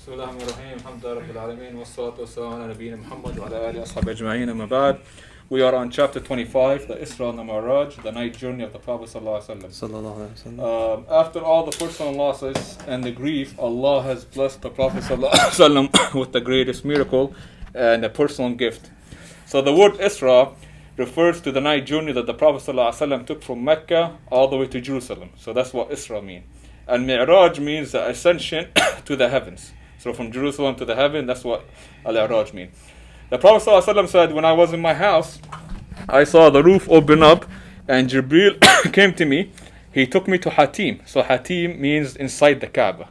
بسم الله الرحمن الرحيم الحمد لله رب العالمين والصلاة والسلام على نبينا محمد وعلى آله وصحبه أجمعين أما بعد. We are on chapter 25, the Isra and the Miraj, the night journey of the Prophet ﷺ. After all the personal losses and the grief, Allah has blessed the Prophet ﷺ with the greatest miracle and a personal gift. So the word Isra refers to the night journey that the Prophet ﷺ took from Mecca all the way to Jerusalem. So that's what Isra means. And Miraj means the ascension to the heavens. So from Jerusalem to the heaven, that's what Al-I'raj means. The Prophet ﷺ said, when I was in my house, I saw the roof open up and Jibreel came to me. He took me to Hatim. So Hatim means inside the Kaaba.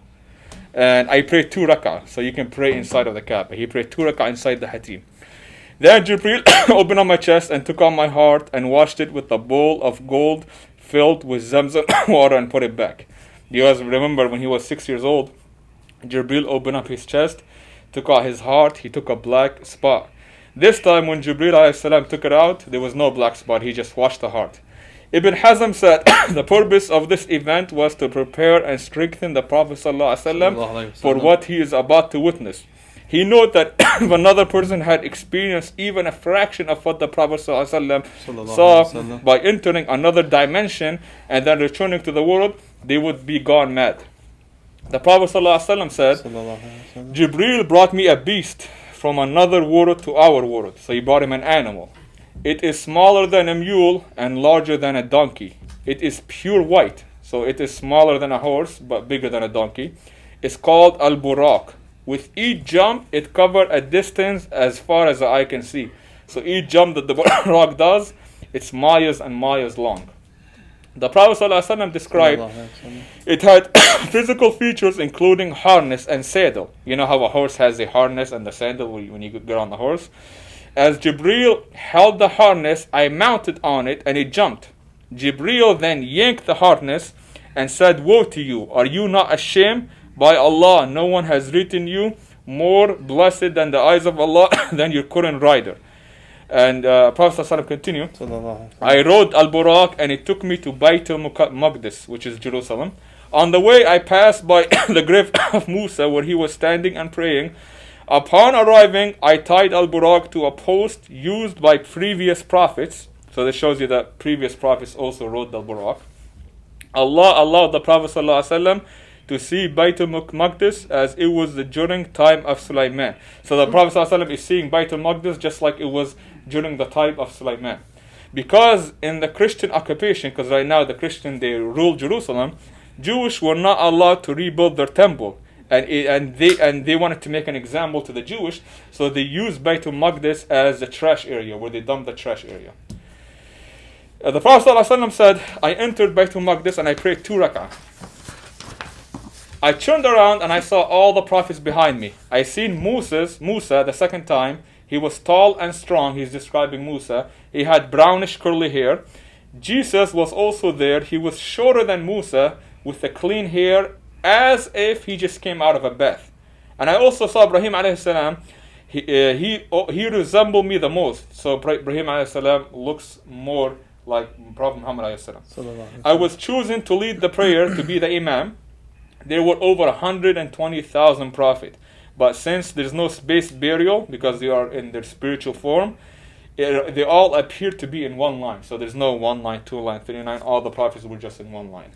And I prayed 2 rak'ah. So you can pray inside of the Kaaba. He prayed 2 rak'ah inside the Hatim. Then Jibreel opened up my chest and took out my heart and washed it with a bowl of gold filled with Zamzam water and put it back. You guys remember when he was 6 years old, Jibreel opened up his chest, took out his heart, he took a black spot. This time when Jibreel ﷺ took it out, there was no black spot, he just washed the heart. Ibn Hazm said the purpose of this event was to prepare and strengthen the Prophet ﷺ for what he is about to witness. He noted that if another person had experienced even a fraction of what the Prophet ﷺ saw by entering another dimension and then returning to the world, they would be gone mad. The Prophet ﷺ said, Jibreel brought me a beast from another world to our world. So he brought him an animal. It is smaller than a mule and larger than a donkey. It is pure white. So it is smaller than a horse but bigger than a donkey. It's called Al-Buraq. With each jump, it covered a distance as far as the eye can see. So each jump that the Buraq does, it's miles and miles long. The Prophet ﷺ described it had physical features including harness and saddle. You know how a horse has a harness and the saddle when you get on the horse? As Jibreel held the harness, I mounted on it and it jumped. Jibreel then yanked the harness and said, Woe to you! Are you not ashamed? By Allah, no one has written you more blessed than the eyes of Allah than your current rider. And Prophet ﷺ continued, I rode Al-Buraq and it took me to Bayt al-Maqdis, which is Jerusalem. On the way I passed by the grave of Musa where he was standing and praying. Upon arriving, I tied Al-Buraq to a post used by previous prophets. So this shows you that previous prophets also rode Al-Buraq. Allah allowed the Prophet ﷺ to see Bayt al-Maqdis as it was during time of Sulaiman. So the Prophet ﷺ is seeing Bayt al-Maqdis just like it was during the time of Sulaiman. Because in the Christian occupation, because right now the Christian, they rule Jerusalem, Jewish were not allowed to rebuild their temple. And they wanted to make an example to the Jewish, so they used Bayt al-Maqdis as the trash area, where they dumped the trash area. The Prophet ﷺ said, I entered Bayt al-Maqdis and I prayed 2 rak'ah. I turned around and I saw all the prophets behind me. I seen Musa the second time. He was tall and strong. He's describing Musa. He had brownish curly hair. Jesus was also there. He was shorter than Musa with the clean hair as if he just came out of a bath. And I also saw Ibrahim alayhi salam. He resembled me the most. So Ibrahim alayhi salam looks more like Prophet Muhammad alayhi salam. I was chosen to lead the prayer to be the imam. There were over 120,000 prophets. But since there's no space burial, because they are in their spiritual form, they all appear to be in one line. So there's no 1 line, 2 line, 3 line. All the prophets were just in one line.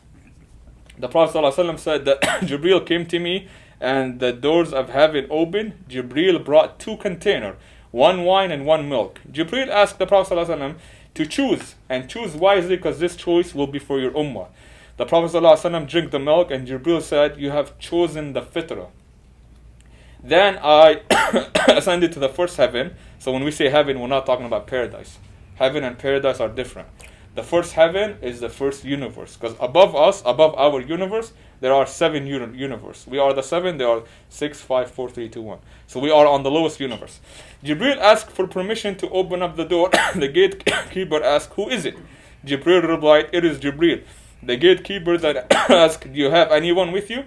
The Prophet ﷺ said that Jibreel came to me and the doors of heaven opened. Jibreel brought 2 containers, 1 wine and 1 milk. Jibreel asked the Prophet ﷺ to choose, and choose wisely because this choice will be for your ummah. The Prophet ﷺ drank the milk and Jibreel said, you have chosen the fitrah. Then I ascended to the first heaven. So when we say heaven, we're not talking about paradise. Heaven and paradise are different. The first heaven is the first universe. Because above us, above our universe, there are 7 universes. We are the 7, there are 6, 5, 4, 3, 2, 1. So we are on the lowest universe. Jibreel asked for permission to open up the door. The gatekeeper asked, who is it? Jibreel replied, it is Jibreel. The gatekeeper then asked, do you have anyone with you?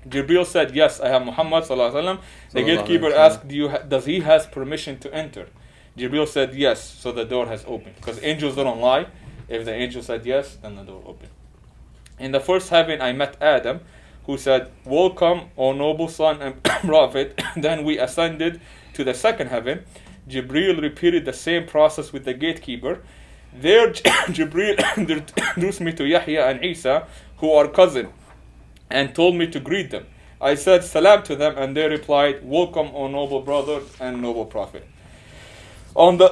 Jibreel said, yes, I have Muhammad sallallahu alaihi wasallam. The gatekeeper asked, does he has permission to enter? Jibreel said, yes, so the door has opened. Because angels don't lie. If the angel said yes, then the door opened. In the first heaven, I met Adam, who said, "Welcome, O noble son and prophet." Then we ascended to the second heaven. Jibreel repeated the same process with the gatekeeper. There, Jibreel introduced me to Yahya and Isa, who are cousins, and told me to greet them. I said salam to them, and they replied, "Welcome, O noble brother and noble prophet." On the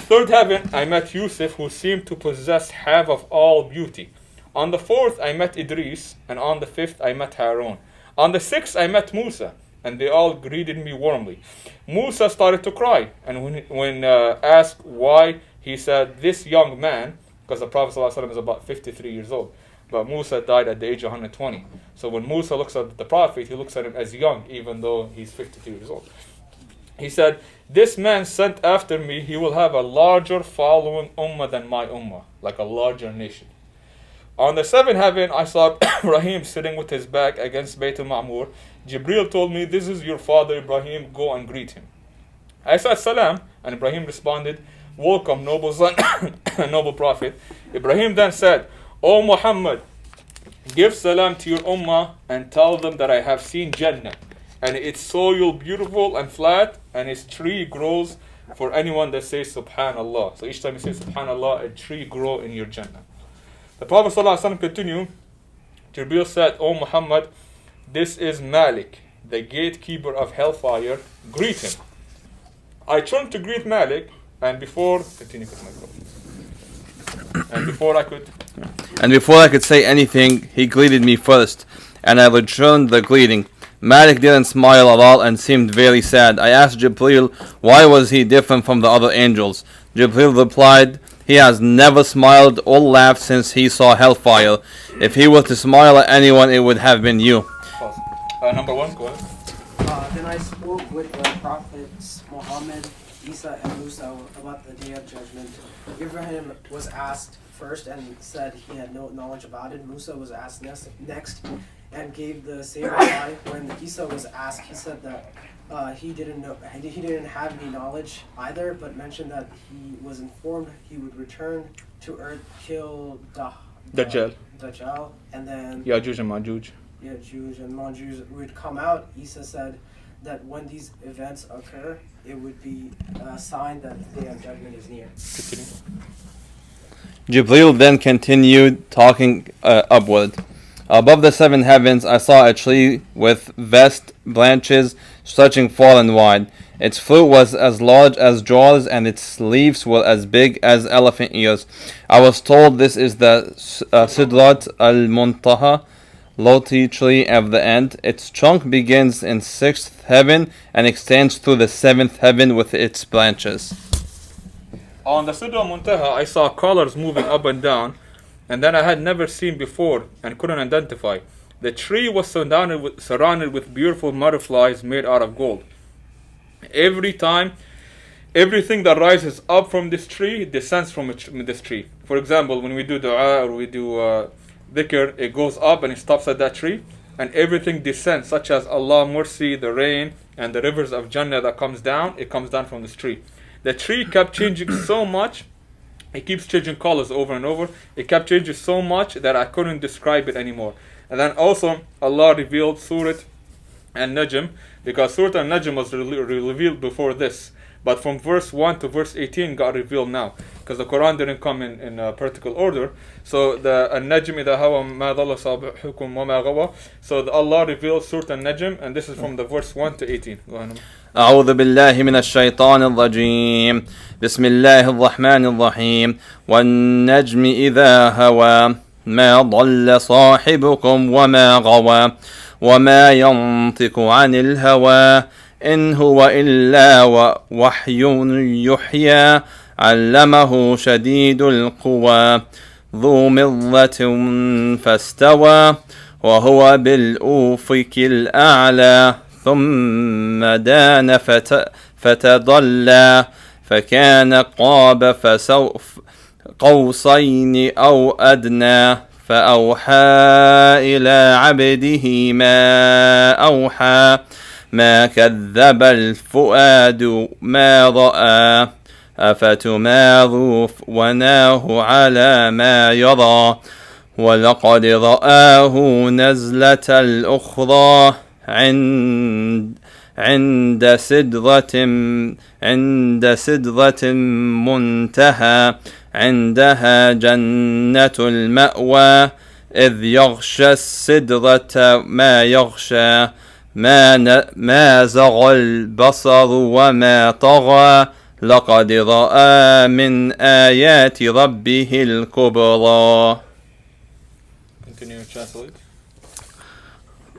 third heaven, I met Yusuf, who seemed to possess half of all beauty. On the fourth, I met Idris, and on the fifth, I met Harun. On the sixth, I met Musa, and they all greeted me warmly. Musa started to cry, and when asked why, he said, "This young man," because the Prophet ﷺ is about 53 years old, but Musa died at the age of 120. So when Musa looks at the Prophet, he looks at him as young, even though he's 52 years old. He said, "This man sent after me, he will have a larger following ummah than my ummah," like a larger nation. On the seventh heaven, I saw Ibrahim sitting with his back against Bayt al-Ma'mur. Jibreel told me, "This is your father Ibrahim, go and greet him." I said salam, and Ibrahim responded, "Welcome, noble son and noble prophet." Ibrahim then said, "O Muhammad, give salam to your ummah and tell them that I have seen Jannah, and its soil beautiful and flat, and its tree grows for anyone that says Subhanallah." So each time you say Subhanallah, a tree grow in your Jannah. The Prophet ﷺ continued, Jibreel said, "O Muhammad, this is Malik, the gatekeeper of hellfire, greet him." I turned to greet Malik, and before I could say anything, he greeted me first, and I returned the greeting. Malik didn't smile at all and seemed very sad. I asked Jibreel why was he different from the other angels. Jibreel replied, "He has never smiled or laughed since he saw hellfire. If he were to smile at anyone, it would have been you." Number one, go ahead. Then I spoke with the prophets Muhammad, Isa, and Musa about the Day of Judgment. Ibrahim was asked first and said he had no knowledge about it. Musa was asked next and gave the same reply. When Isa was asked, he said that he didn't have any knowledge either, but mentioned that he was informed he would return to earth, kill Dajjal, and then Ya'juj and Ma'juj. Ya'juj and Ma'juj would come out. Isa said that when these events occur, it would be a sign that the Day of Judgment is near. Jibreel then continued talking upward. Above the seven heavens, I saw a tree with vast branches stretching far and wide. Its fruit was as large as jaws, and its leaves were as big as elephant ears. I was told this is the Sidrat al-Muntaha, lofty tree of the end. Its trunk begins in sixth heaven and extends through the seventh heaven with its branches. On the Sidra Muntaha, I saw colors moving up and down, and that I had never seen before and couldn't identify. The tree was surrounded with beautiful butterflies made out of gold. Everything that rises up from this tree descends from this tree. For example, when we do dua or we do dhikr, it goes up and it stops at that tree, and everything descends, such as Allah mercy, the rain, and the rivers of Jannah that comes down, it comes down from this tree. The tree kept changing so much, it keeps changing colors over and over. It kept changing so much that I couldn't describe it anymore. And then also Allah revealed Surah An-Najm, because Surah An-Najm was revealed before this, but from verse 1 to verse 18 got revealed now, because the Quran didn't come in a particular order. So the An-Najm idha hawa ma dhalla sahibukum wa ma ghawa. So Allah revealed Surah An-Najm, and this is from the verse 1 to 18. Go ahead. أعوذ بالله من الشيطان الرجيم بسم الله الرحمن الرحيم والنجم إذا هوى ما ضل صاحبكم وما غوى وما ينطق عن الهوى إن هو إلا وحي يحيى علمه شديد القوى ذو مرة فاستوى وهو بالأفق الأعلى ثم دان فتدلى فكان قاب قوسين أو أدنى فأوحى إلى عبده ما أوحى ما كذب الفؤاد ما رأى أفتمارونه على ما يرى وَلَقَدْ رَآهُ نَزْلَةَ الْأُخْرَى عند سدرة منتهى عندها جنة المأوى إذ يغشى السدرة ما يغشى ما زغ البصر وما طغى لقد رأى من آيات ربه الكبرى. Continue to translate.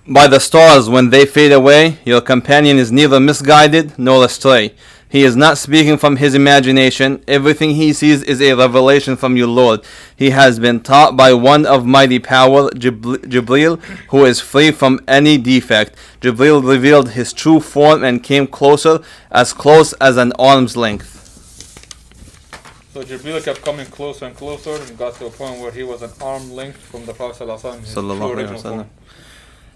By the stars, when they fade away, your companion is neither misguided nor astray. He is not speaking from his imagination. Everything he sees is a revelation from your Lord. He has been taught by one of mighty power, Jibreel, who is free from any defect. Jibreel revealed his true form and came close as an arm's length. So Jibreel kept coming closer and closer and got to a point where he was an arm length from the Prophet ﷺ, his true original form.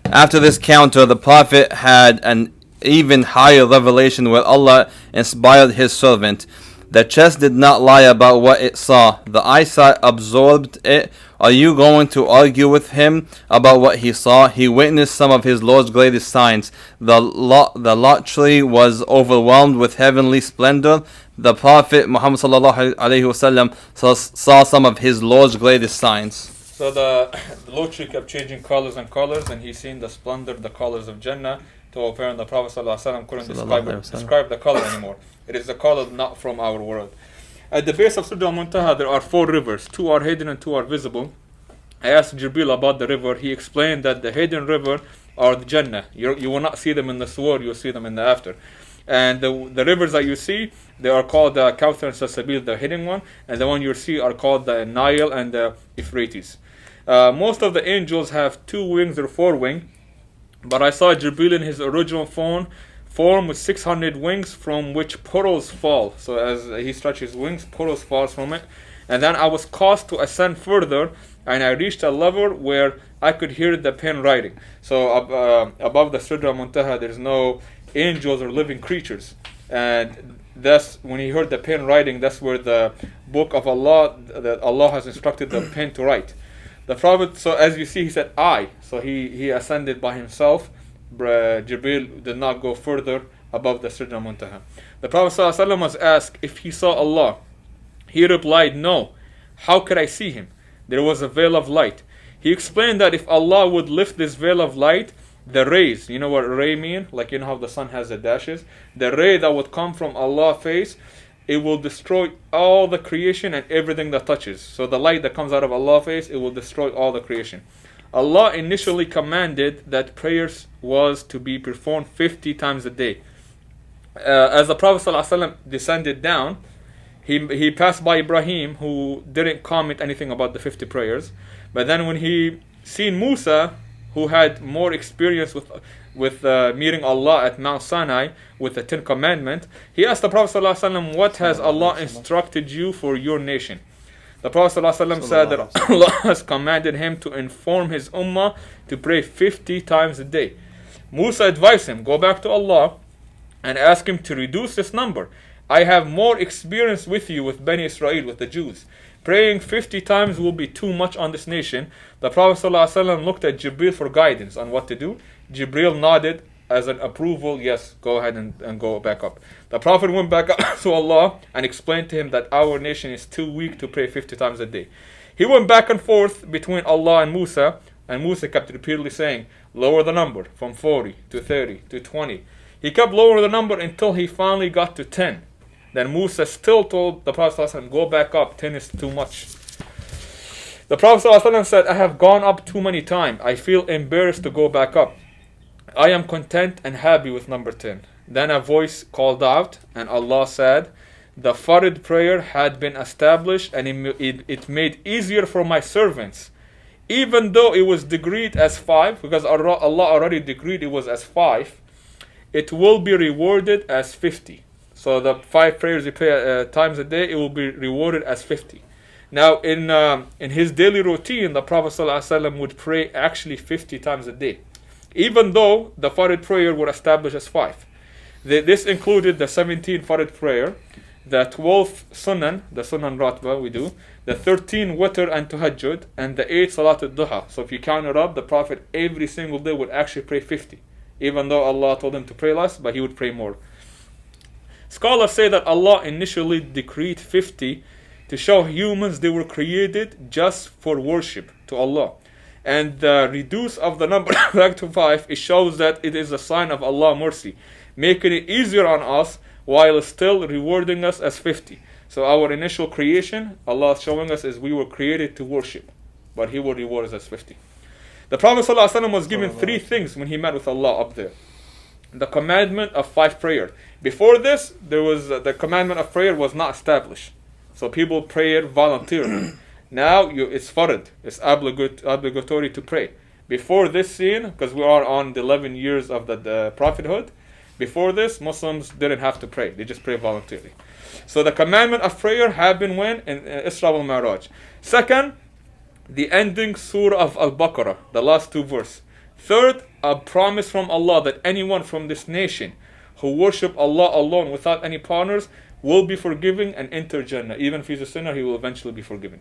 After this counter, the Prophet had an even higher revelation where Allah inspired his servant. The chest did not lie about what it saw. The eyesight absorbed it. Are you going to argue with him about what he saw? He witnessed some of his Lord's greatest signs. The lot tree was overwhelmed with heavenly splendor. The Prophet Muhammad saw some of his Lord's greatest signs. So the lot tree kept changing colors and colors, and he seen the splendor, the colors of Jannah, to apparent the Prophet ﷺ couldn't describe the color anymore. It is a color not from our world. At the base of Sidra al-Muntaha, there are 4 rivers. 2 are hidden and 2 are visible. I asked Jibreel about the river. He explained that the hidden river are the Jannah. You will not see them in the Suwar, you will see them in the after. And the rivers that you see, they are called the Kawthar and Salsabil, the hidden one. And the one you see are called the Nile and the Euphrates. Most of the angels have 2 wings or 4 wings. But I saw Jibreel in his original form with 600 wings, from which pearls fall. So as he stretches wings, pearls falls from it. And then I was caused to ascend further, and I reached a level where I could hear the pen writing. So above the Sidra al-Muntaha, there's no angels or living creatures. And that's when he heard the pen writing, that's where the book of Allah, that Allah has instructed the pen to write. The Prophet, so as you see, he said, I. So he ascended by himself. Jibreel did not go further above the Sidra al-Muntaha. The Prophet ﷺ was asked if he saw Allah. He replied, no. How could I see him? There was a veil of light. He explained that if Allah would lift this veil of light, the rays, you know what ray mean? Like you know how the sun has the dashes? The ray that would come from Allah's face, it will destroy all the creation and everything that touches. So the light that comes out of Allah's face, it will destroy all the creation. Allah initially commanded that prayers was to be performed 50 times a day. As the Prophet ﷺ descended down, he passed by Ibrahim, who didn't comment anything about the 50 prayers. But then when he seen Musa, who had more experience with meeting Allah at Mount Sinai with the 10 Commandments, he asked the Prophet ﷺ, what has Allah instructed you for your nation? The Prophet ﷺ said that Allah has commanded him to inform his ummah to pray 50 times a day. Musa advised him, go back to Allah and ask him to reduce this number. I have more experience with you, with Bani Israel, with the Jews. Praying 50 times will be too much on this nation. The Prophet ﷺ looked at Jibreel for guidance on what to do. Jibreel nodded as an approval, yes, go ahead and go back up. The Prophet went back up to Allah and explained to him that our nation is too weak to pray 50 times a day. He went back and forth between Allah and Musa kept repeatedly saying, lower the number from 40 to 30 to 20. He kept lowering the number until he finally got to 10. Then Musa still told the Prophet ﷺ, go back up, 10 is too much. The Prophet ﷺ said, I have gone up too many times. I feel embarrassed to go back up. I am content and happy with number 10. Then a voice called out, and Allah said, the Farid prayer had been established, and it made easier for my servants. Even though it was decreed as 5, because Allah already decreed it was as 5, it will be rewarded as 50. So the 5 prayers you pray times a day, it will be rewarded as 50. Now in his daily routine, the Prophet ﷺ would pray actually 50 times a day, even though the Farid prayer were established as 5. This included the 17 Farid prayer, the 12 sunan, the sunan ratba we do, the 13 witr and tahajjud, and the 8 salat al-duha. So if you count it up, the Prophet every single day would actually pray 50. Even though Allah told him to pray less, but he would pray more. Scholars say that Allah initially decreed 50 to show humans they were created just for worship to Allah. And the reduce of the number back to 5, it shows that it is a sign of Allah's mercy, making it easier on us while still rewarding us as 50. So our initial creation, Allah is showing us, is we were created to worship, but He will reward us as 50. The Prophet ﷺ was given 3 things when he met with Allah up there. The commandment of 5 prayer. Before this, there was the commandment of prayer was not established. So people prayed voluntarily. Now it's fard, it's obligatory to pray. Before this scene, because we are on the 11 years of the prophethood, before this, Muslims didn't have to pray. They just pray voluntarily. So the commandment of prayer happened when? In Isra wal Miraj. Second, the ending surah of Al-Baqarah, the last 2 verses. Third, a promise from Allah that anyone from this nation who worship Allah alone without any partners will be forgiven and enter Jannah. Even if he's a sinner, he will eventually be forgiven.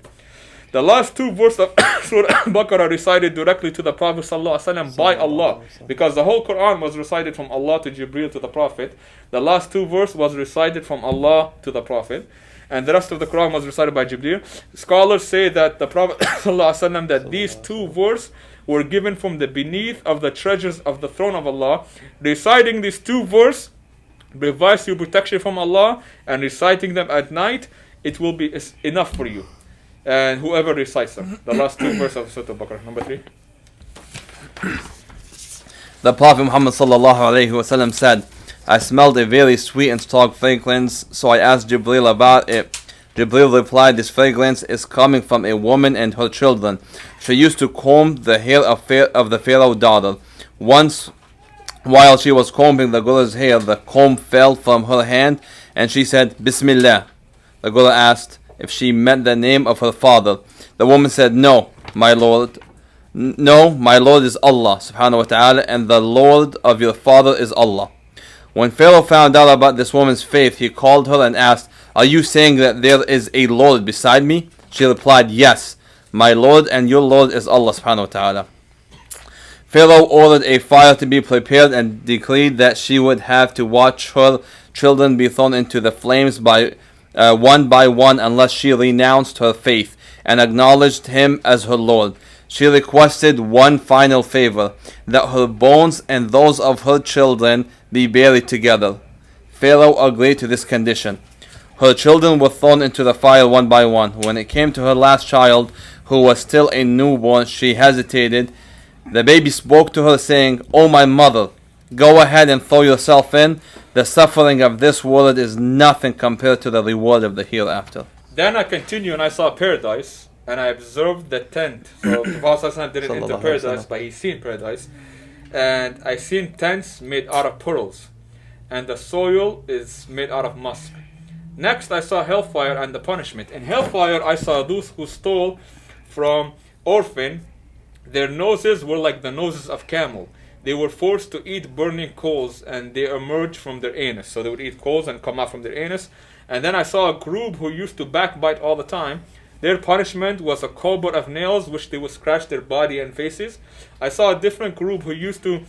The last 2 verses of Surah Al-Baqarah recited directly to the Prophet ﷺ by Allah, because the whole Quran was recited from Allah to Jibreel to the Prophet. The last 2 verses was recited from Allah to the Prophet, and the rest of the Quran was recited by Jibreel. Scholars say that the Prophet ﷺ, that these 2 verses were given from the beneath of the treasures of the throne of Allah. Reciting these 2 verses provides you protection from Allah, and reciting them at night, it will be enough for you. And whoever recites them. The last 2 verses of Surah Al-Baqarah. Number 3. The Prophet Muhammad ﷺ said, I smelled a very sweet and strong fragrance, so I asked Jibreel about it. Jibreel replied, this fragrance is coming from a woman and her children. She used to comb the hair of the Pharaoh's daughter. Once, while she was combing the girl's hair, the comb fell from her hand, and she said, Bismillah. The girl asked if she meant the name of her father. The woman said, No, my Lord. No, my Lord is Allah subhanahu wa ta'ala, and the Lord of your father is Allah. When Pharaoh found out about this woman's faith, he called her and asked, Are you saying that there is a Lord beside me? She replied, Yes, my Lord and your Lord is Allah subhanahu wa ta'ala. Pharaoh ordered a fire to be prepared and decreed that she would have to watch her children be thrown into the flames by one unless she renounced her faith and acknowledged him as her Lord. She requested one final favor, that her bones and those of her children be buried together. Pharaoh agreed to this condition. Her children were thrown into the fire one by one. When it came to her last child, who was still a newborn, she hesitated. The baby spoke to her, saying, O my mother, go ahead and throw yourself in. The suffering of this world is nothing compared to the reward of the hereafter. Then I continued and I saw paradise, and I observed the tent. So the Prophet didn't enter paradise, but he seen paradise. And I seen tents made out of pearls, and the soil is made out of musk. Next I saw hellfire and the punishment. In hellfire I saw those who stole from orphan. Their noses were like the noses of camel. They were forced to eat burning coals, and they emerged from their anus. So they would eat coals and come out from their anus. And then I saw a group who used to backbite all the time. Their punishment was a cobweb of nails, which they would scratch their body and faces. I saw a different group who used to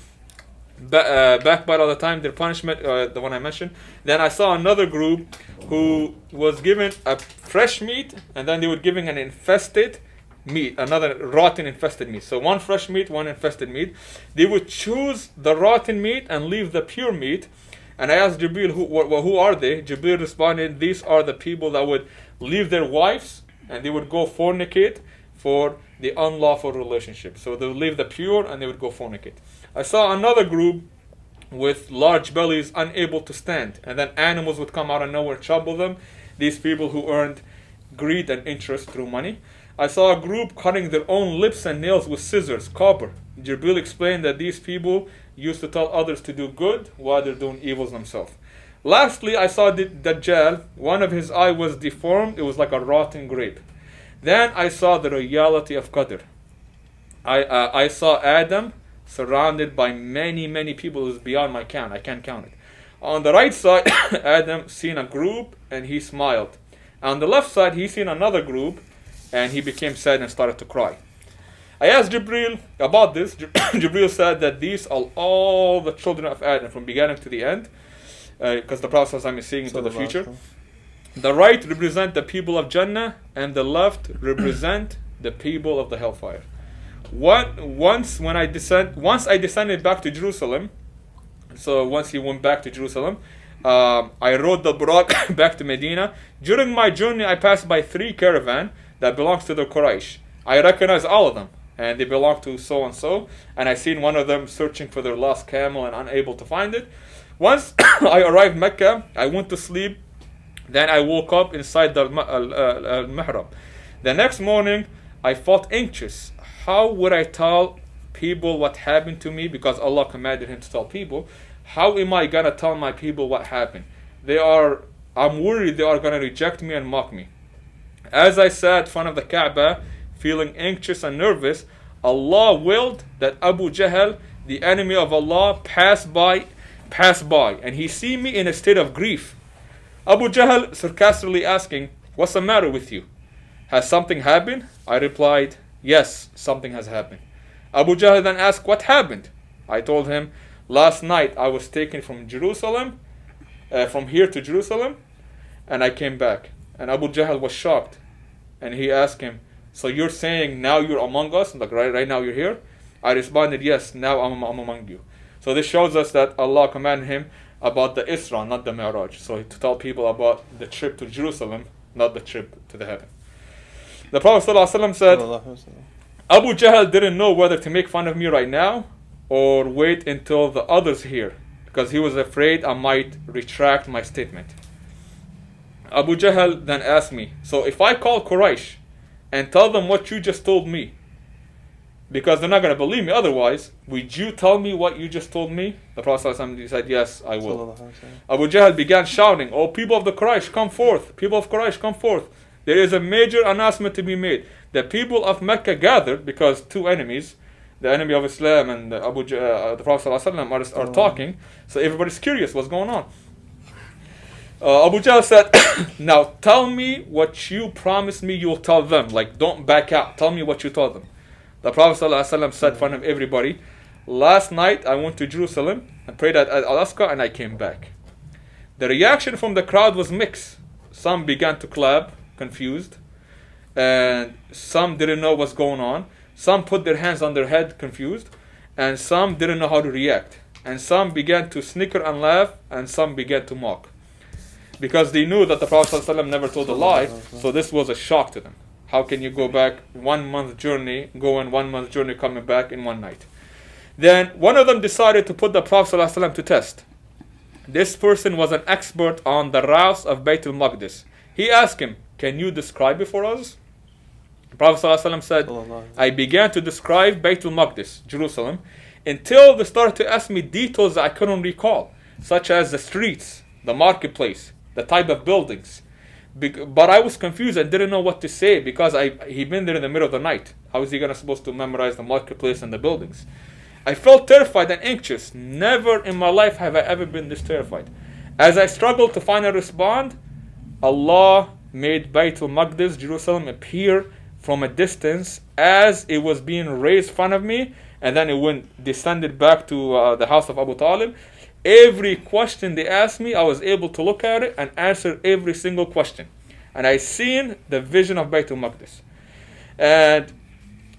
backbite all the time. Their punishment, the one I mentioned. Then I saw another group who was given a fresh meat, and then they were given an infested meat, another rotten infested meat. So one fresh meat, one infested meat. They would choose the rotten meat and leave the pure meat. And I asked Jibreel, who are they? Jibreel responded, these are the people that would leave their wives and they would go fornicate for the unlawful relationship. So they would leave the pure and they would go fornicate. I saw another group with large bellies, unable to stand, and then animals would come out of nowhere and trouble them. These people who earned greed and interest through money. I saw a group cutting their own lips and nails with scissors, copper. Jibreel explained that these people used to tell others to do good while they're doing evils themselves. Lastly, I saw Dajjal. One of his eye was deformed. It was like a rotten grape. Then I saw the reality of Qadr. I saw Adam surrounded by many people. It was beyond my count. I can't count it. On the right side, Adam seen a group and he smiled. On the left side, he seen another group and he became sad and started to cry. I asked Jibril about this. Jibril said that these are all the children of Adam from beginning to the end, because the Prophet is seeing into the future. The right represent the people of Jannah and the left represent the people of the hellfire. Once I descended back to Jerusalem, so once he went back to Jerusalem, I rode the Buraq back to Medina. During my journey, I passed by 3 caravans that belongs to the Quraysh. I recognize all of them, and they belong to so and so. And I seen one of them searching for their lost camel and unable to find it. Once I arrived Mecca, I went to sleep. Then I woke up inside the mihrab. The next morning, I felt anxious. How would I tell people what happened to me? Because Allah commanded him to tell people. How am I gonna tell my people what happened? I'm worried they are gonna reject me and mock me. As I sat in front of the Kaaba, feeling anxious and nervous, Allah willed that Abu Jahl, the enemy of Allah, pass by, and he see me in a state of grief. Abu Jahl sarcastically asking, "What's the matter with you? Has something happened?" I replied, "Yes, something has happened." Abu Jahl then asked, "What happened?" I told him, "Last night I was taken from Jerusalem, from here to Jerusalem, and I came back." And Abu Jahl was shocked, and he asked him, "So you're saying now you're among us? Like right now you're here?" I responded, "Yes, now I'm among you." So this shows us that Allah commanded him about the Isra, not the Miraj. So to tell people about the trip to Jerusalem, not the trip to the heaven. The Prophet ﷺ said, Abu Jahl didn't know whether to make fun of me right now or wait until the others hear, because he was afraid I might retract my statement. Abu Jahl then asked me, "So if I call Quraysh and tell them what you just told me, because they're not going to believe me otherwise, would you tell me what you just told me?" The Prophet said, "Yes, I will." Abu Jahl began shouting, "Oh, people of the Quraysh, come forth! People of Quraysh, come forth! There is a major announcement to be made. The people of Mecca gathered," because 2 enemies, the enemy of Islam and the Prophet ﷺ are talking, so everybody's curious what's going on. Abu Jahl said, "Now tell me what you promised me you'll tell them. Like, don't back out. Tell me what you told them." The Prophet ﷺ said in front of everybody, "Last night I went to Jerusalem and prayed at Al-Aqsa and I came back." The reaction from the crowd was mixed. Some began to clap, confused, and some didn't know what's going on. Some put their hands on their head, confused, and some didn't know how to react. And some began to snicker and laugh, and some began to mock. Because they knew that the Prophet ﷺ never told a lie, so this was a shock to them. How can you go back 1 month journey, coming back in one night? Then one of them decided to put the Prophet ﷺ to test. This person was an expert on the routes of Bayt al-Maqdis. He asked him, "Can you describe it for us?" The Prophet ﷺ said, "I began to describe Bayt al-Maqdis, Jerusalem, until they started to ask me details that I couldn't recall, such as the streets, the marketplace, the type of buildings. But I was confused and didn't know what to say because he'd been there in the middle of the night. How is he supposed to memorize the marketplace and the buildings? I felt terrified and anxious. Never in my life have I ever been this terrified. As I struggled to finally respond, Allah made Bayt al-Maqdis, Jerusalem, appear from a distance as it was being raised in front of me, and then it descended back to the house of Abu Talib. Every question they asked me, I was able to look at it and answer every single question. And I seen the vision of Bayt al-Maqdis. And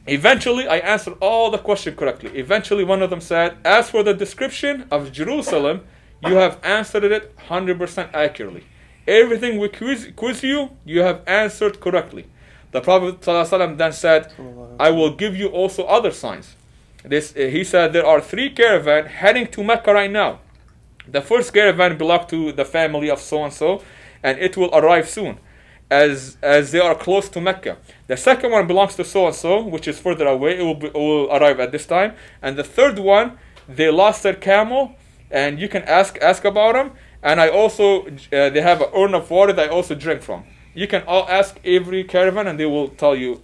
eventually, I answered all the questions correctly. Eventually, one of them said, "As for the description of Jerusalem, you have answered it 100% accurately. Everything we quiz you, you have answered correctly." The Prophet ﷺ then said, "I will give you also other signs." He said, "There are 3 caravans heading to Mecca right now. The first caravan belonged to the family of so-and-so, and it will arrive soon, as they are close to Mecca. The second one belongs to so-and-so, which is further away. It will arrive at this time. And the third one, they lost their camel, and you can ask about them. And I also, they have an urn of water that I also drink from. You can all ask every caravan, and they will tell you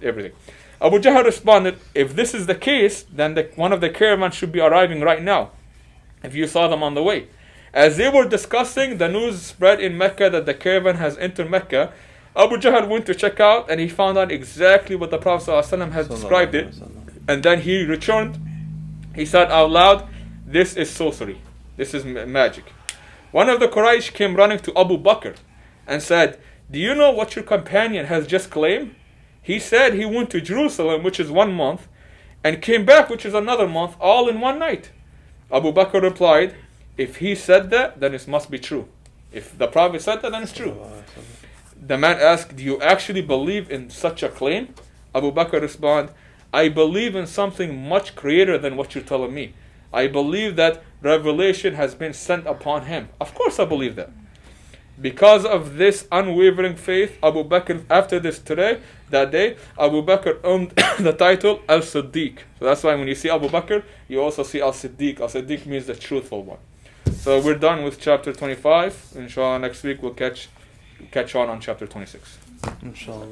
everything." Abu Jahl responded, "If this is the case, then one of the caravans should be arriving right now, if you saw them on the way." As they were discussing, the news spread in Mecca that the caravan has entered Mecca. Abu Jahl went to check out, and he found out exactly what the Prophet ﷺ has described it. And then he returned. He said out loud, "This is sorcery. This is magic." One of the Quraysh came running to Abu Bakr and said, "Do you know what your companion has just claimed? He said he went to Jerusalem, which is 1 month, and came back, which is another month, all in one night." Abu Bakr replied, "If he said that, then it must be true. If the Prophet said that, then it's true." The man asked, "Do you actually believe in such a claim?" Abu Bakr responded, "I believe in something much greater than what you're telling me. I believe that revelation has been sent upon him." Of course I believe that. Because of this unwavering faith, Abu Bakr, after this that day, Abu Bakr earned the title Al-Siddiq. So that's why when you see Abu Bakr, you also see Al-Siddiq. Al-Siddiq means the truthful one. So we're done with chapter 25. Inshallah, next week we'll catch on chapter 26. Inshallah.